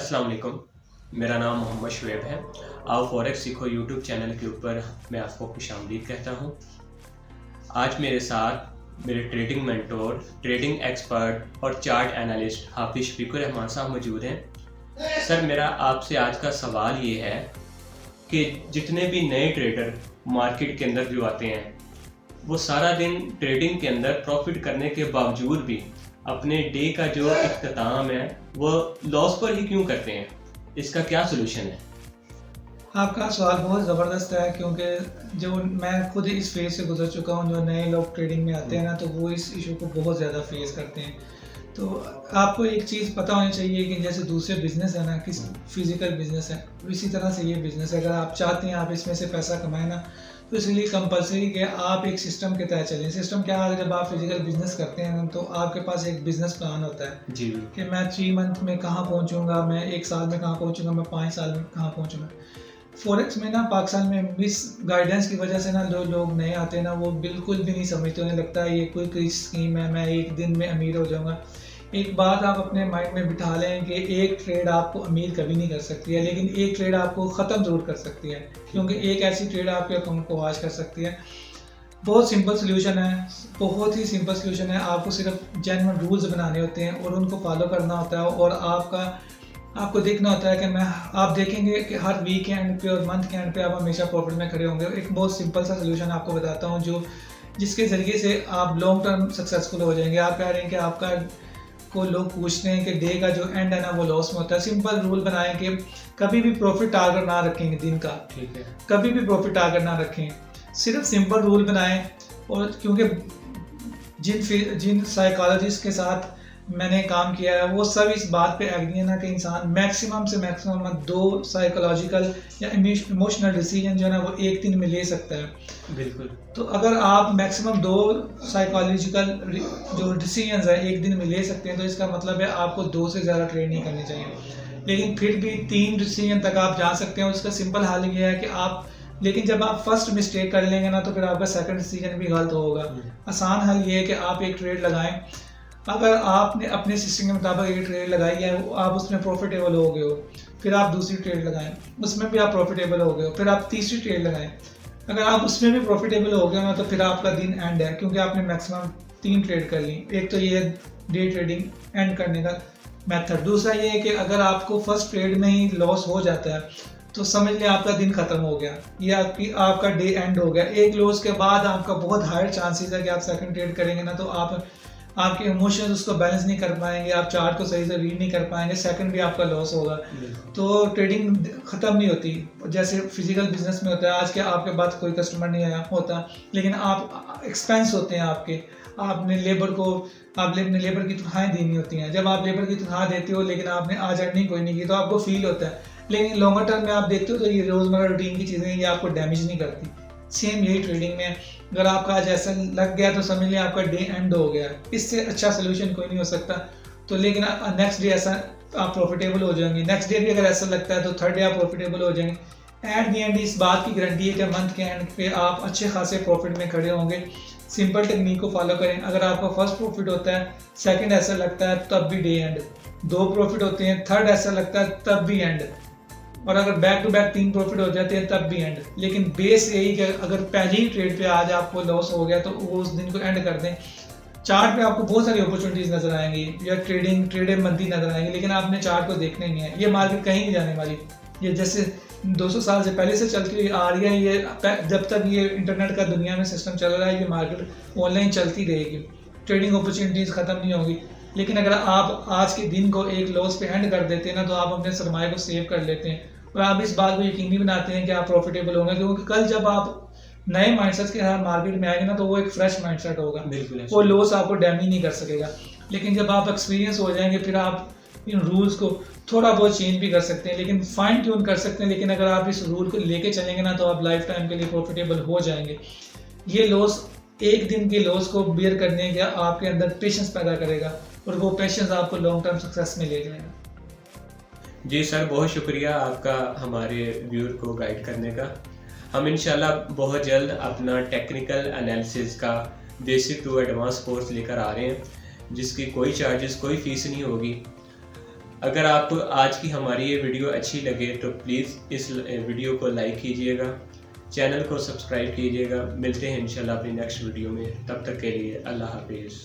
अस्सलाम वालेकुम। मेरा नाम मोहम्मद शुएब है। आओ फॉरेक्स सीखो यूट्यूब चैनल के ऊपर मैं आपको खुशामदीद कहता हूँ। आज मेरे साथ मेरे ट्रेडिंग मेंटोर, ट्रेडिंग एक्सपर्ट और चार्ट एनालिस्ट हाफिज शफीकुर रहमान साहब मौजूद हैं। सर, मेरा आपसे आज का सवाल ये है कि जितने भी नए ट्रेडर मार्केट के अंदर जो आते हैं वो सारा दिन ट्रेडिंग के अंदर प्रॉफिट करने के बावजूद भी अपने डे का जो इख्तिताम है वो लॉस पर ही क्यों करते हैं? इसका क्या सोल्यूशन है? आपका सवाल बहुत ज़बरदस्त है, क्योंकि जो मैं खुद इस फेज़ से गुजर चुका हूँ। जो नए लोग ट्रेडिंग में आते हैं ना, तो वो इस इशू को बहुत ज़्यादा फेस करते हैं। तो आपको एक चीज़ पता होनी चाहिए कि जैसे दूसरे बिजनेस है ना, किस फिजिकल बिजनेस है, इसी तरह से ये बिजनेस है। अगर आप चाहते हैं आप इसमें से पैसा कमाएं ना, तो इसलिए कंपलसरी कि आप एक सिस्टम के तहत चलें। सिस्टम क्या है, जब आप फिजिकल बिजनेस करते हैं तो आपके पास एक बिजनेस प्लान होता है जी कि मैं 3 मंथ में कहाँ पहुँचूँगा, मैं 1 साल में कहाँ पहुँचूँगा, मैं 5 साल में कहाँ पहुँचूँगा। फॉरेक्स में ना पाकिस्तान में मिस गाइडेंस की वजह से ना जो लोग नए आते हैं ना, वो बिल्कुल भी नहीं समझते। उन्हें लगता है ये कोई स्कीम है, मैं एक दिन में अमीर हो जाऊँगा। एक बात आप अपने माइंड में बिठा लें कि एक ट्रेड आपको अमीर कभी नहीं कर सकती है, लेकिन एक ट्रेड आपको ख़त्म ज़रूर कर सकती है, क्योंकि एक ऐसी ट्रेड आपके अकाउंट को वॉश कर सकती है। बहुत सिंपल सोल्यूशन है, बहुत ही सिंपल सोल्यूशन है। आपको सिर्फ जेन्युइन रूल्स बनाने होते हैं और उनको फॉलो करना होता है, और आपको देखना होता है कि आप देखेंगे कि हर वीक के एंड पे और मंथ के एंड पे आप हमेशा प्रॉफिट में खड़े होंगे। एक बहुत सिंपल सा सोल्यूशन आपको बताता हूँ जिसके ज़रिए से आप लॉन्ग टर्म सक्सेसफुल हो जाएंगे। आप कह रहे हैं कि आपका को लोग पूछते हैं कि डे का जो एंड है ना वो लॉस में होता है। सिंपल रूल बनाएं कि कभी भी प्रॉफिट टारगेट ना रखेंगे दिन का, ठीक है। कभी भी प्रॉफिट टारगेट ना रखें। सिर्फ सिंपल रूल बनाएं। और क्योंकि जिन साइकोलॉजिस्ट के साथ मैंने काम किया है वो सब इस बात पे एग्री है ना कि इंसान मैक्सिमम से मैक्सिमम 2 साइकोलॉजिकल या इमोशनल डिसीजन जो है ना वो एक दिन में ले सकता है। बिल्कुल। तो अगर आप मैक्सिमम 2 साइकोलॉजिकल जो डिसीजंस है एक दिन में ले सकते हैं, तो इसका मतलब है आपको 2 से ज़्यादा ट्रेड नहीं करनी चाहिए। लेकिन फिर भी 3 डिसीजन तक आप जा सकते हैं। उसका सिंपल हल ये है कि लेकिन जब आप फर्स्ट मिस्टेक कर लेंगे ना, तो फिर आपका सेकंड डिसीजन भी गलत होगा। आसान हल ये है कि आप एक ट्रेड लगाएं। अगर आपने अपने सिस्टम के मुताबिक एक ट्रेड लगाई है, आप उसमें प्रॉफिटेबल हो गए हो, फिर आप दूसरी ट्रेड लगाएं, उसमें भी आप प्रॉफिटेबल हो गए हो, फिर आप तीसरी ट्रेड लगाएं। अगर आप उसमें भी प्रॉफिटेबल हो गए ना, तो फिर आपका दिन एंड है, क्योंकि आपने मैक्सिमम 3 ट्रेड कर ली। एक तो ये डे ट्रेडिंग एंड करने का मेथड। दूसरा ये है कि अगर आपको फर्स्ट ट्रेड में ही लॉस हो जाता है तो समझ लें आपका दिन खत्म हो गया, ये आपका डे एंड हो गया। एक लॉस के बाद आपका बहुत हायर चांसेस है कि आप सेकंड ट्रेड करेंगे ना, तो आपके इमोशंस उसको बैलेंस नहीं कर पाएंगे, आप चार्ट को सही से रीड नहीं कर पाएंगे, सेकंड भी आपका लॉस होगा। तो ट्रेडिंग ख़त्म नहीं होती जैसे फिजिकल बिजनेस में होता है। आज के आपके पास कोई कस्टमर नहीं आया होता, लेकिन आप एक्सपेंस होते हैं आपने लेबर की तनख्वाहें देनी होती हैं। जब आप लेबर की तनख्वाह देते हो लेकिन आपने आज अर्निंग कोई नहीं की, तो आपको फील होता है। लेकिन लॉन्गर टर्म में आप देखते हो तो ये रोज़मर्रा रूटीन की चीज़ें ये आपको डैमेज नहीं करती। सेम यही ट्रेडिंग में अगर आपका आज ऐसा लग गया तो समझ लें आपका डे एंड हो गया। इससे अच्छा सोल्यूशन कोई नहीं हो सकता। तो लेकिन नेक्स्ट डे ऐसा आप प्रॉफिटेबल हो जाएंगे। नेक्स्ट डे भी अगर ऐसा लगता है तो थर्ड डे आप प्रॉफिटेबल हो जाएंगे। एट द एंड इस बात की गारंटी है कि मंथ के एंड पे आप अच्छे खासे प्रॉफिट में खड़े होंगे। सिंपल टेक्निक को फॉलो करें। अगर आपका फर्स्ट प्रॉफिट होता है, सेकंड ऐसा लगता है तब भी डे एंड, 2 प्रॉफिट होते हैं, थर्ड ऐसा लगता है तब भी एंड, और अगर बैक टू बैक 3 प्रॉफिट हो जाते हैं तब भी एंड। लेकिन बेस यही कि अगर पहली ही ट्रेड पे आज आपको लॉस हो गया तो वो उस दिन को एंड कर दें। चार्ट पे आपको बहुत सारी अपॉर्चुनिटीज नजर आएंगी या ट्रेड मंदी नजर आएंगी, लेकिन आपने चार्ट को देखना ही है। ये मार्केट कहीं नहीं जाने वाली। ये जैसे 200 साल से पहले से चलती आ रही है, ये जब तक ये इंटरनेट का दुनिया में सिस्टम चल रहा है, ये मार्केट ऑनलाइन चलती रहेगी। ट्रेडिंग अपॉर्चुनिटीज खत्म नहीं होंगी। लेकिन अगर आप आज के दिन को एक लॉस पे एंड कर देते हैं ना, तो आप अपने सरमाए को सेव कर लेते हैं और आप इस बात को यकीनी बनाते हैं कि आप प्रॉफिटेबल होंगे। क्योंकि कल जब आप नए माइंडसेट के साथ मार्केट में आएंगे ना, तो वो एक फ्रेश माइंडसेट होगा, वो लॉस आपको डैमेज नहीं कर सकेगा। लेकिन जब आप एक्सपीरियंस हो जाएंगे, फिर आप इन रूल्स को थोड़ा बहुत चेंज भी कर सकते हैं, लेकिन फाइन ट्यून कर सकते हैं। लेकिन अगर आप इस रूल को लेके चलेंगे ना, तो आप लाइफ टाइम के लिए प्रॉफिटेबल हो जाएंगे। ये लॉस, एक दिन के लॉस को बियर करने का आपके अंदर पेशेंस पैदा करेगा, और वो पेशेंस आपको लॉन्ग टर्म सक्सेस में ले जाएगा। जी सर, बहुत शुक्रिया आपका हमारे व्यूअर को गाइड करने का। हम इंशाल्लाह बहुत जल्द अपना टेक्निकल एनालिसिस का बेसिक टू एडवांस कोर्स लेकर आ रहे हैं, जिसकी कोई चार्जेस, कोई फीस नहीं होगी। अगर आपको आज की हमारी ये वीडियो अच्छी लगे तो प्लीज़ इस वीडियो को लाइक कीजिएगा, चैनल को सब्सक्राइब कीजिएगा। मिलते हैं इंशाल्लाह अपनी नेक्स्ट वीडियो में, तब तक के लिए अल्लाह हाफिज़।